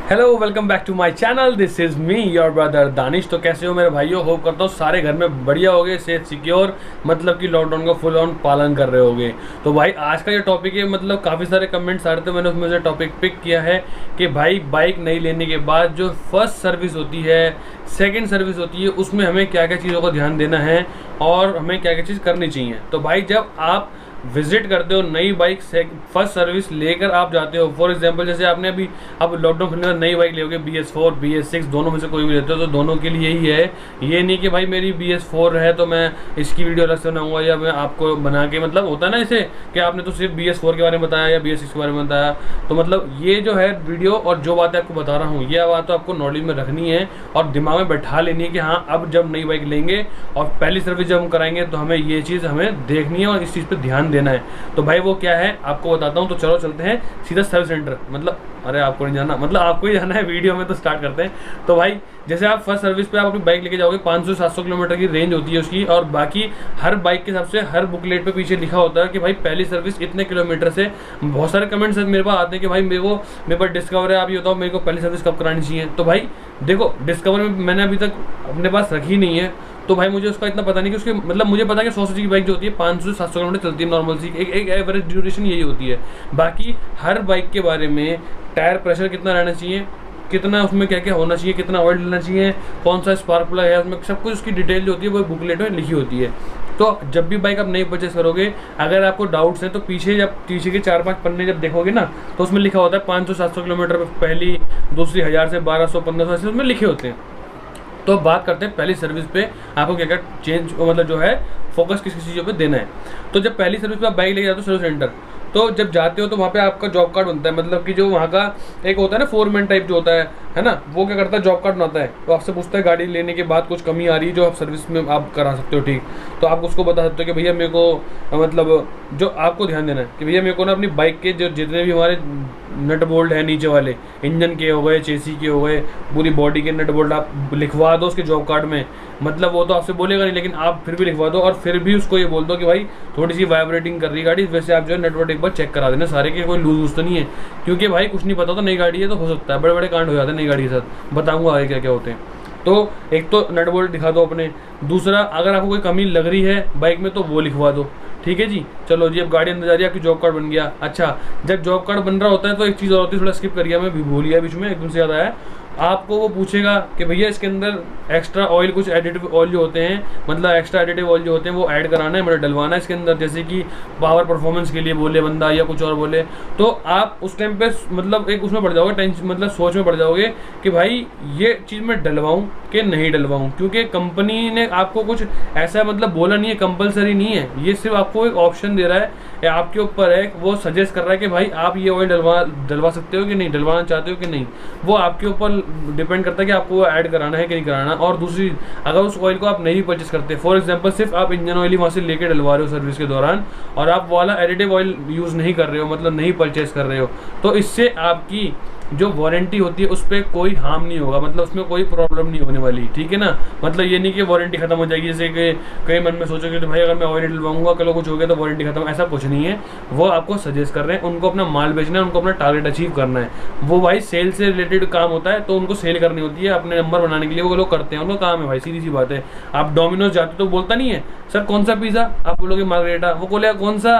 Hello welcome back to my channel. This is me your brother Danish. तो कैसे हो मेरे भाइयों? होप करता हूँ सारे घर में बढ़िया होगे, सेफ सिक्योर, मतलब कि लॉकडाउन का फुल ऑन पालन कर रहे होगे। तो भाई आज का ये टॉपिक है, मतलब काफ़ी सारे कमेंट्स आ रहे थे, मैंने उसमें से टॉपिक पिक किया है कि भाई बाइक नई लेने के बाद जो फर्स्ट सर्विस होती है, सेकेंड सर्विस होती है, उसमें हमें क्या क्या चीज़ों का ध्यान देना है और हमें क्या क्या चीज़ करनी चाहिए। तो भाई जब आप विजिट करते हो नई बाइक से, फर्स्ट सर्विस लेकर आप जाते हो, फॉर एग्जांपल जैसे आपने अभी अब लॉकडाउन खुलने में नई बाइक लेोगे, BS4 BS6 दोनों में से कोई भी लेते हो, तो दोनों के लिए यही है। ये नहीं कि भाई मेरी BS4 है तो मैं इसकी वीडियो अलग से बनाऊंगा या मैं आपको बना के, मतलब होता है ना जैसे कि आपने तो सिर्फ BS4 के बारे में बताया या BS6 के बारे में बताया, तो मतलब ये जो है वीडियो और जो बातें आपको बता रहा हूँ, ये बात तो आपको नॉलेज में रखनी है और दिमाग में बैठा लेनी है कि हाँ अब जब नई बाइक लेंगे और पहली सर्विस जब हम कराएंगे तो हमें ये चीज़ हमें देखनी है और इस चीज़ पर ध्यान देना है। तो भाई वो क्या है आपको बताता हूँ। तो चलो चलते हैं सीधा सर्विस सेंटर, मतलब अरे आपको नहीं जाना, मतलब आपको ही जाना है वीडियो में। तो स्टार्ट करते हैं। तो भाई जैसे आप फर्स्ट सर्विस पे आप अपनी बाइक लेके जाओगे, 500 से 700 किलोमीटर की रेंज होती है उसकी, और बाकी हर बाइक के हिसाब से हर बुकलेट पे पीछे लिखा होता है कि भाई पहली सर्विस इतने किलोमीटर से। बहुत सारे कमेंट्स मेरे पास आते हैं कि भाई मेरे पास डिस्कवर है, आप ये बताओ मेरे को पहली सर्विस कब करानी चाहिए। तो भाई देखो, डिस्कवर में मैंने अभी तक अपने पास रखी नहीं है, तो भाई मुझे उसका इतना पता नहीं कि उसके मतलब मुझे पता है कि 100 सीसी की बाइक जो होती है 500 से 700 किलोमीटर चलती है नॉर्मल सी, एक एवरेज ड्यूरेशन यही होती है। बाकी हर बाइक के बारे में टायर प्रेशर कितना रहना चाहिए, कितना उसमें क्या क्या होना चाहिए, कितना ऑयल लेना चाहिए, कौन सा स्पार्क प्लग है, उसमें सब कुछ उसकी डिटेल जो होती है वो बुकलेट में लिखी होती है। तो जब भी बाइक आप नई परचेस करोगे, अगर आपको डाउट्स हैं तो पीछे के 4-5 पन्ने जब देखोगे ना, तो उसमें लिखा होता है 500-700 किलोमीटर पर पहली, दूसरी 1000 से 1200-1500 ऐसे उसमें लिखे होते हैं। तो बात करते हैं पहली सर्विस पे आपको क्या क्या चेंज, मतलब जो है फोकस किस किस चीज़ों पे देना है। तो जब पहली सर्विस पे आप बाइक लेके जाते हो सर्विस सेंटर, तो जब जाते हो तो वहाँ पे आपका जॉब कार्ड बनता है, मतलब कि जो वहाँ का एक होता है ना फोरमैन टाइप जो होता है ना, वो क्या करता है जॉब कार्ड बनाता है। तो आपसे पूछता है गाड़ी लेने के बाद कुछ कमी आ रही है जो आप सर्विस में आप करा सकते हो, ठीक, तो आप उसको बता सकते हो कि भैया मेरे को मतलब जो आपको ध्यान देना है कि भैया मेरे को ना अपनी बाइक के जो जितने भी हमारे नट बोल्ट है नीचे वाले, इंजन के हो गए, चेसी के हो गए, पूरी बॉडी के नट बोल्ट आप लिखवा दो उसके जॉब कार्ड में। मतलब वो तो आपसे बोलेगा नहीं, लेकिन आप फिर भी लिखवा दो और फिर भी उसको ये बोल दो कि भाई थोड़ी सी वाइब्रेटिंग कर रही है गाड़ी, वैसे आप जो है नट बोल्ट एक बार चेक करा देना सारे के, कोई लूज तो नहीं है, क्योंकि भाई कुछ नहीं पता तो नई गाड़ी है तो हो सकता है बड़े बड़े कांड हो जाते हैं नई गाड़ी के साथ, बताऊंगा आगे क्या क्या होते हैं। तो एक तो नट बोल्ट दिखा दो अपने, दूसरा अगर आपको कोई कमी लग रही है बाइक में तो वो लिखवा दो, ठीक है जी। चलो जी अब गाड़ी अंदर जा रही है, आपकी जॉब कार्ड बन गया। अच्छा, जब जॉब कार्ड बन रहा होता है तो एक चीज़ और होती है, थोड़ा स्किप कर गया मैं, भी भूल गया बीच में, एकदम से याद आया। आपको वो पूछेगा कि भैया इसके अंदर एक्स्ट्रा ऑयल, कुछ एडिटिव ऑयल जो होते हैं, मतलब एक्स्ट्रा एडिटिव ऑयल जो होते हैं वो ऐड कराना है, मतलब डलवाना है इसके अंदर, जैसे कि पावर परफॉर्मेंस के लिए बोले बंदा या कुछ और बोले, तो आप उस टाइम पे मतलब एक उसमें पड़ जाओगे, टेंशन मतलब सोच में पड़ जाओगे कि भाई ये चीज़ मैं डलवाऊँ कि नहीं डलवाऊँ, क्योंकि कंपनी ने आपको कुछ ऐसा मतलब बोला नहीं है, कंपलसरी नहीं है, ये सिर्फ आपको एक ऑप्शन दे रहा है, या आपके ऊपर है, वो सजेस्ट कर रहा है कि भाई आप ये ऑयल डलवा सकते हो कि नहीं, डलवाना चाहते हो कि नहीं, वो आपके ऊपर डिपेंड करता है कि आपको वो ऐड कराना है कि नहीं कराना। और दूसरी, अगर उस ऑयल को आप नहीं परचेस करते, फॉर एग्जांपल सिर्फ आप इंजन ऑयल ही वहाँ से लेके डलवा रहे हो सर्विस के दौरान, और आप वाला एडिटिव ऑयल यूज़ नहीं कर रहे हो, मतलब नहीं परचेस कर रहे हो, तो इससे आपकी जो वारंटी होती है उस पर कोई हार्म नहीं होगा, मतलब उसमें कोई प्रॉब्लम नहीं होने वाली, ठीक है ना। मतलब ये नहीं कि वारंटी खत्म हो जाएगी, जैसे कि कई मन में सोचोगे तो भाई अगर मैं ऑयल डलवाऊंगा कल कुछ हो गया तो वारंटी खत्म, ऐसा कुछ नहीं है। वो आपको सजेस्ट कर रहे हैं, उनको अपना माल बेचना है, उनको अपना टारगेट अचीव करना है, वो भाई सेल से रिलेटेड काम होता है, तो उनको सेल करनी होती है अपने नंबर बनाने के लिए, वो लोग करते हैं, उनका काम है भाई, सीधी सी बात है। आप डोमिनोज जाते तो बोलता नहीं है सर कौन सा पिज़्ज़ा, आप बोलोगे मार्गरेटा, वो बोलेगा कौन सा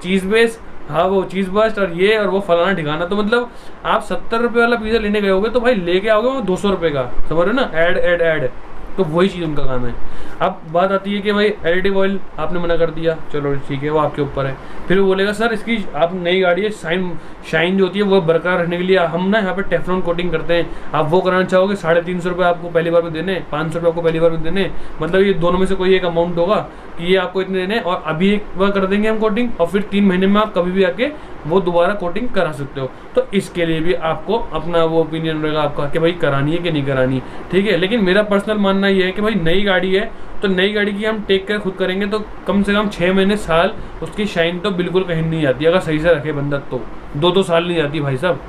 चीज़ बेस, हाँ वो चीज़ बस्ट और ये और वो फलाना ठिकाना, तो मतलब आप 70 रुपये वाला पिज़्ज़ा लेने गए होगे तो भाई लेके आओगे वो 200 रुपये का, समझ रहे हो ना, ऐड ऐड ऐड, तो वही चीज़ उनका काम है। अब बात आती है कि भाई एडिटिव ऑयल आपने मना कर दिया, चलो ठीक है वो आपके ऊपर है, फिर वो बोलेगा सर इसकी आप नई गाड़ी है, शाइन जो होती है वो बरकरार रखने के लिए हम ना यहाँ पे टेफ्लॉन कोटिंग करते हैं, आप वो कराना चाहोगे 350 रुपये आपको पहली बार में देने, 500 रुपये आपको पहली बार में देने, मतलब ये दोनों में से कोई एक अमाउंट होगा कि ये आपको इतने देने, और अभी एक बार कर देंगे हम कोटिंग, और फिर 3 महीने में आप कभी भी आके वो दोबारा कोटिंग करा सकते हो। तो इसके लिए भी आपको अपना वो ओपिनियन रहेगा आपका कि भाई करानी है कि नहीं करानी, ठीक है। लेकिन मेरा पर्सनल मानना ये है कि भाई नई गाड़ी है तो नई गाड़ी की हम टेक केयर खुद करेंगे तो कम से कम 6 महीने साल उसकी शाइन तो बिल्कुल कहीं नहीं जाती, अगर सही से रखे बंदा तो 2-2 साल नहीं जाती भाई साहब।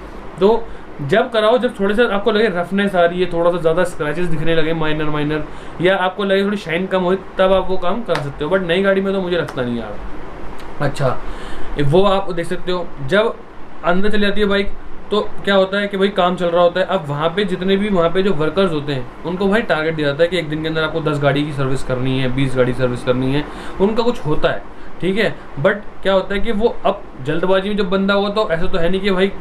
तो जब कराओ जब थोड़े से आपको लगे रफनेस आ रही है, थोड़ा सा ज़्यादा स्क्रैचेस दिखने लगे माइनर, या आपको लगे थोड़ी शाइन कम हो, तब आप वो काम कर सकते हो, बट नई गाड़ी में तो मुझे लगता नहीं यार। अच्छा, वो आप देख सकते हो जब अंदर चली जाती है बाइक, तो क्या होता है कि भाई काम चल रहा होता है, अब वहाँ पे जितने भी वहाँ पे जो वर्कर्स होते हैं उनको भाई टारगेट दिया जाता है कि एक दिन के अंदर आपको 10 गाड़ी की सर्विस करनी है, 20 गाड़ी सर्विस करनी है, उनका कुछ होता है, ठीक है। बट क्या होता है कि वो अब जल्दबाजी में जब बंदा हुआ, तो ऐसा तो है नहीं कि भाई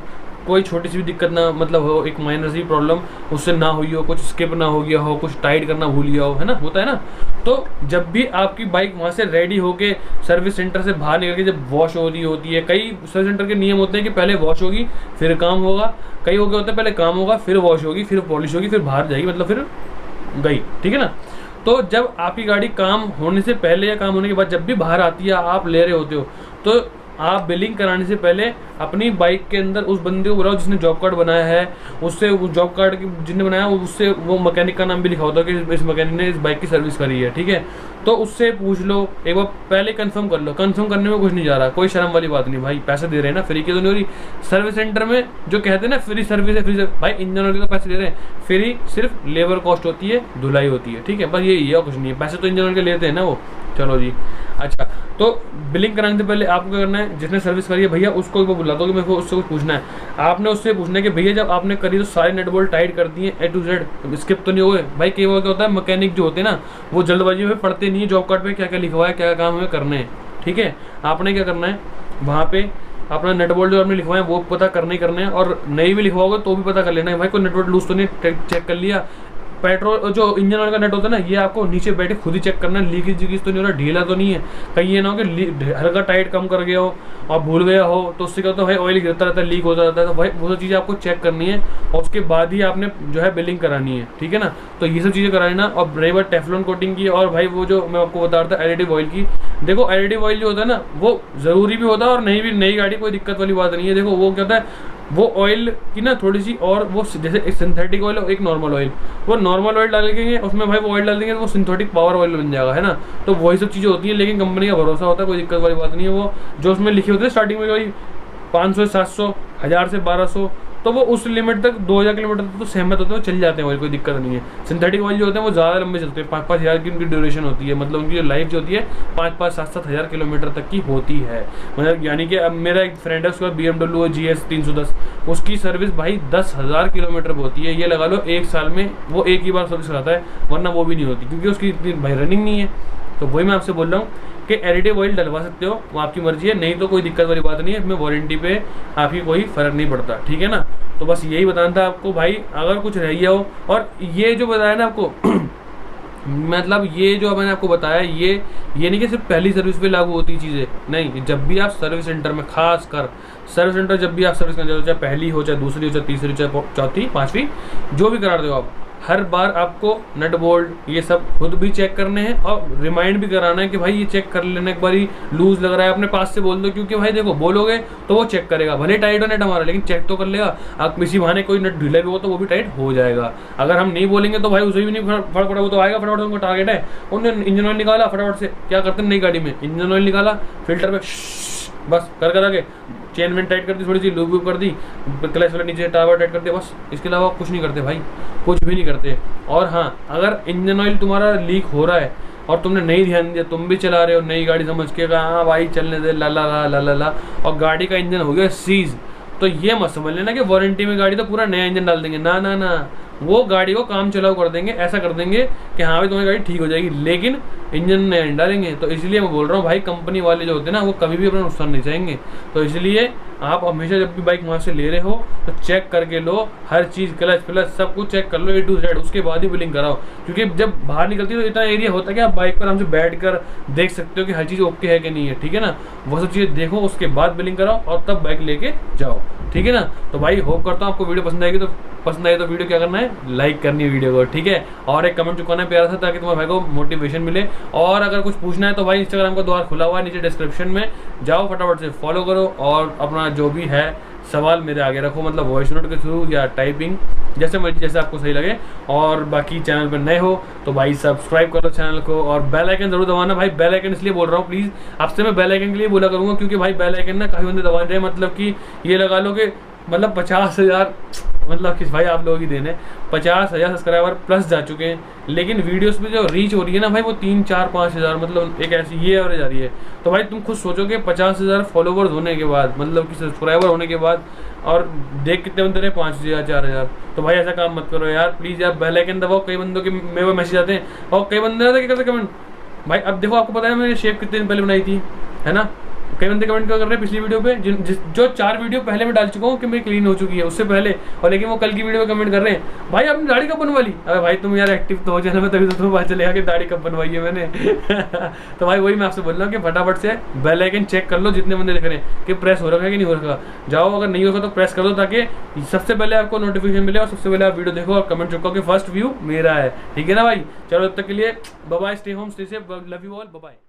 कोई छोटी सी भी दिक्कत ना मतलब हो, एक माइनर सी प्रॉब्लम उससे ना हुई हो, कुछ स्किप ना हो गया हो, कुछ टाइट करना भूल गया हो, है ना, होता है ना। तो जब भी आपकी बाइक वहाँ से रेडी होके सर्विस सेंटर से बाहर निकल के जब वॉश हो रही होती है, कई सर्विस सेंटर के नियम होते हैं कि पहले वॉश होगी फिर काम होगा, कई हो गए होते हैं पहले काम होगा फिर वॉश होगी फिर पॉलिश होगी फिर बाहर जाएगी, मतलब फिर गई, ठीक है ना। तो जब आपकी गाड़ी काम होने से पहले या काम होने के बाद जब भी बाहर आती है, आप ले रहे होते हो, तो आप बिलिंग कराने से पहले अपनी बाइक के अंदर उस बंदे को बुलाओ जिसने जॉब कार्ड बनाया है, उससे वो जॉब कार्ड जिसने बनाया उससे वो मैकेनिक का नाम भी लिखा होता है कि इस मैकेनिक ने इस बाइक की सर्विस करी है, ठीक है। तो उससे पूछ लो एक बार, पहले कंफर्म कर लो। कंफर्म करने में कुछ नहीं जा रहा, कोई शर्म वाली बात नहीं भाई, पैसे दे रहे हैं ना, फ्री की तो नहीं हो रही। सर्विस सेंटर में जो कहते हैं ना फ्री सर्विस है, फ्री भाई इंजन ऑयल के तो पैसे दे रहे हैं, फ्री सिर्फ लेबर कॉस्ट होती है, धुलाई होती है, ठीक है, बस यही है, कुछ नहीं है। पैसे तो इंजन ऑयल के लेते हैं ना वो, चलो जी। अच्छा, तो बिलिंग कराने से पहले आपको क्या करना है, जिसने सर्विस करी है भैया उसको एक बुला दो कि मेरे को उससे कुछ पूछना है। आपने उससे पूछना है कि भैया जब आपने करी तो सारे नट बोल्ट टाइट कर दिए A to Z, स्किप तो नहीं हुए भाई। कई बार क्या होता है मैकेनिक जो होते हैं ना वो जल्दबाजी में पढ़ते नहीं है जॉब कार्ड पे क्या क्या लिखा हुआ है, क्या काम हमें करने हैं, ठीक है। आपने क्या करना है, वहाँ पे अपना नट बोल्ट जो आपने लिखवाए वो पता करने ही करने हैं, और नहीं भी लिखवा होगा तो भी पता कर लेना है भाई कोई नट बोल्ट लूज तो नहीं, चेक कर लिया। पेट्रोल जो इंजन ऑयल का नट होता है ना, ये आपको नीचे बैठे खुद ही चेक करना है, लीकेज तो नहीं हो रहा, ढीला तो नहीं है, कहीं ये ना हो कि हल्का टाइट कम कर गया हो और भूल गया हो, तो उससे क्या होता है भाई ऑयल गिरता रहता है, लीक होता रहता है। तो भाई वो सब चीज़ें आपको चेक करनी है और उसके बाद ही आपने जो है बिलिंग करानी है, ठीक है ना। तो ये सब चीज़ें करानी ना। और रही बात टेफ्लॉन कोटिंग की, और भाई वो जो मैं आपको बता रहा था एलईडी ऑयल की, देखो एलईडी ऑयल जो होता है ना वो ज़रूरी भी होता है और नहीं भी, नई गाड़ी कोई दिक्कत वाली बात नहीं है। देखो वो क्या होता है, वो ऑयल की ना थोड़ी सी, और वो जैसे एक सिंथेटिक ऑयल और एक नॉर्मल ऑयल, वो नॉर्मल ऑयल डालेंगे उसमें भाई वो ऑयल डाल देंगे तो वो सिंथेटिक पावर ऑयल बन जाएगा, है ना। तो वही सब चीज़ें होती हैं, लेकिन कंपनी का भरोसा होता है, कोई दिक्कत वाली बात नहीं है। वो जो उसमें लिखे होते हैं स्टार्टिंग में वही 500 से 700, 1000 से 1200, तो वो उस लिमिट तक 2000 किलोमीटर तक तो सहमत होते हैं, चल जाते हैं ऑयल, कोई दिक्कत नहीं है। सिंथेटिक ऑयल जो होते हैं वो ज़्यादा लंबे चलते हैं, 5-5 हज़ार की उनकी ड्यूरेशन होती है, मतलब उनकी जो लाइफ जो होती है 5-5, 7-7 हज़ार किलोमीटर तक की होती है। मतलब यानी कि अब मेरा एक फ्रेंड है, उसके बाद BMW GS 310, उसकी सर्विस भाई 10,000 किलोमीटर पर होती है। ये लगा लो एक साल में वो एक ही बार सर्विस कराता है, वरना वो भी नहीं होती क्योंकि उसकी इतनी भाई रनिंग नहीं है। तो वही मैं आपसे बोल रहा हूँ कि एलईडी ऑयल डलवा सकते हो, वो आपकी मर्जी है, नहीं तो कोई दिक्कत वाली बात नहीं है, इसमें वारंटी पे आपकी कोई फ़र्क नहीं पड़ता, ठीक है ना। तो बस यही बताना था आपको भाई, अगर कुछ रह गया हो। और ये जो बताया ना आपको मतलब ये जो मैंने आपको बताया, ये नहीं कि सिर्फ पहली सर्विस पे लागू होती चीज़ें, नहीं, जब भी आप सर्विस सेंटर में, खास कर सर्विस सेंटर जब भी आप सर्विस करने जाते हो, चाहे पहली हो, चाहे दूसरी हो, चाहे तीसरी, चाहे चौथी, पाँचवीं, जो भी करा रहे हो आप, हर बार आपको नट बोल्ट ये सब खुद भी चेक करने हैं और रिमाइंड भी कराना है कि भाई ये चेक कर लेना, एक बारी लूज लग रहा है अपने पास से बोल दो, क्योंकि भाई देखो बोलोगे तो वो चेक करेगा, भले टाइट हो नट हमारा, लेकिन चेक तो कर लेगा। आप किसी बहाने कोई नट ढीला भी हो तो वो भी टाइट हो जाएगा। अगर हम नहीं बोलेंगे तो भाई उसे भी नहीं फर्क पड़ा, वो तो आएगा फटाफट, उनका टारगेट है, उन्होंने इंजन ऑयल निकाला फटाफट से, क्या करते हैं नई गाड़ी में, इंजन ऑयल निकाला, फिल्टर पे बस कर आगे, चेन वेन टाइट कर दी, थोड़ी सी लूप वूप कर दी, क्लच वाले नीचे टावर टाइट कर दिया, बस इसके अलावा कुछ नहीं करते भाई, कुछ भी नहीं करते। और हाँ, अगर इंजन ऑयल तुम्हारा लीक हो रहा है और तुमने नहीं ध्यान दिया, तुम भी चला रहे हो नई गाड़ी समझ के, हाँ भाई चलने दे, ला ला ला ला ला ला, और गाड़ी का इंजन हो गया सीज, तो ये मत समझ लेना कि वारंटी में गाड़ी तो पूरा नया इंजन डाल देंगे, ना ना ना, वो गाड़ी को काम चलाओ कर देंगे, ऐसा कर देंगे कि हाँ भाई तुम्हारी गाड़ी ठीक हो जाएगी, लेकिन इंजन नया नहीं डालेंगे। तो इसलिए मैं बोल रहा हूँ भाई, कंपनी वाले जो होते हैं ना वो कभी भी अपना नुकसान नहीं चाहेंगे। तो इसलिए आप हमेशा जब भी बाइक वहाँ से ले रहे हो तो चेक करके लो, हर चीज़, क्लच फ्लच सब कुछ चेक कर लो A to Z, उसके बाद ही बिलिंग कराओ। क्योंकि जब बाहर निकलती है तो इतना एरिया होता है कि आप बाइक पर हमसे बैठ कर देख सकते हो कि हर चीज़ ओके है कि नहीं है, ठीक है ना। वो सब चीज़ें देखो, उसके बाद बिलिंग कराओ और तब बाइक लेके जाओ, ठीक है ना। तो भाई होप करता हूँ आपको वीडियो पसंद आएगी, तो पसंद आए तो वीडियो क्या करना है, लाइक करनी है वीडियो को, ठीक है, और एक कमेंट चुकाना है प्यारा सा, ताकि तुम्हारे भाई को मोटिवेशन मिले। और अगर कुछ पूछना है तो भाई इंस्टाग्राम का द्वार खुला हुआ है, नीचे डिस्क्रिप्शन में जाओ, फटाफट से फॉलो करो और अपना जो भी है सवाल मेरे आगे रखो, मतलब वॉइस नोट के थ्रू या टाइपिंग, जैसे मर्जी, जैसे आपको सही लगे। और बाकी चैनल पर नए हो तो भाई सब्सक्राइब करो चैनल को, और बेल आइकन जरूर दबाना भाई। बेल आइकन इसलिए बोल रहा हूँ, प्लीज़ आपसे मैं बेल आइकन के लिए बोला करूँगा, क्योंकि भाई बेल आइकन ना काफ़ी बंदे दबा रहे हैं, मतलब कि ये लगा लो कि मतलब 50,000 मतलब कि भाई आप लोगों की देन है। 50,000 सब्सक्राइबर प्लस जा चुके हैं, लेकिन वीडियोस पे जो रीच हो रही है ना भाई वो 3, 4, 5 हज़ार, मतलब एक ऐसी ये एवरेज आ रही है। तो भाई तुम खुद सोचो कि 50,000 फॉलोवर्स होने के बाद, मतलब कि सब्सक्राइबर होने के बाद, और देख कितने बंदे रहे, 5,000 4,000। तो भाई ऐसा काम मत करो यार प्लीज़ यार, बेल आइकन दबाओ। कई बंदों के मेरे को मैसेज आते हैं और कई बंदे आते हैं क्या करते कमेंट, भाई अब देखो आपको पता है मैंने शेप कितने दिन पहले बनाई थी, है ना। कई बंदे कमेंट क्या कर रहे हैं पिछली वीडियो पे, जो 4 वीडियो पहले मैं डाल चुका हूँ कि मेरी क्लीन हो चुकी है उससे पहले, और लेकिन वो कल की वीडियो में कमेंट कर रहे हैं भाई आपने दाढ़ी कब बनवा ली। अरे भाई तुम यार एक्टिव तो हो चैनल में, तभी तो तुम्हें पता चलेगा कि दाढ़ी कब बनवाई है मैंने। तो भाई वही मैं आपसे बोल रहा हूँ कि फटाफट से बेल आइकन चेक कर लो, जितने बंदे देख रहे हैं कि प्रेस हो रखा है कि नहीं हो रखा, जाओ अगर नहीं होगा तो प्रेस कर दो, ताकि सबसे पहले आपको नोटिफिकेशन मिले और सबसे पहले आप वीडियो देखो और कमेंट चुका कि फर्स्ट व्यू मेरा है, ठीक है ना भाई। चलो तब तक के लिए bye bye, stay home stay safe, love you all, bye bye.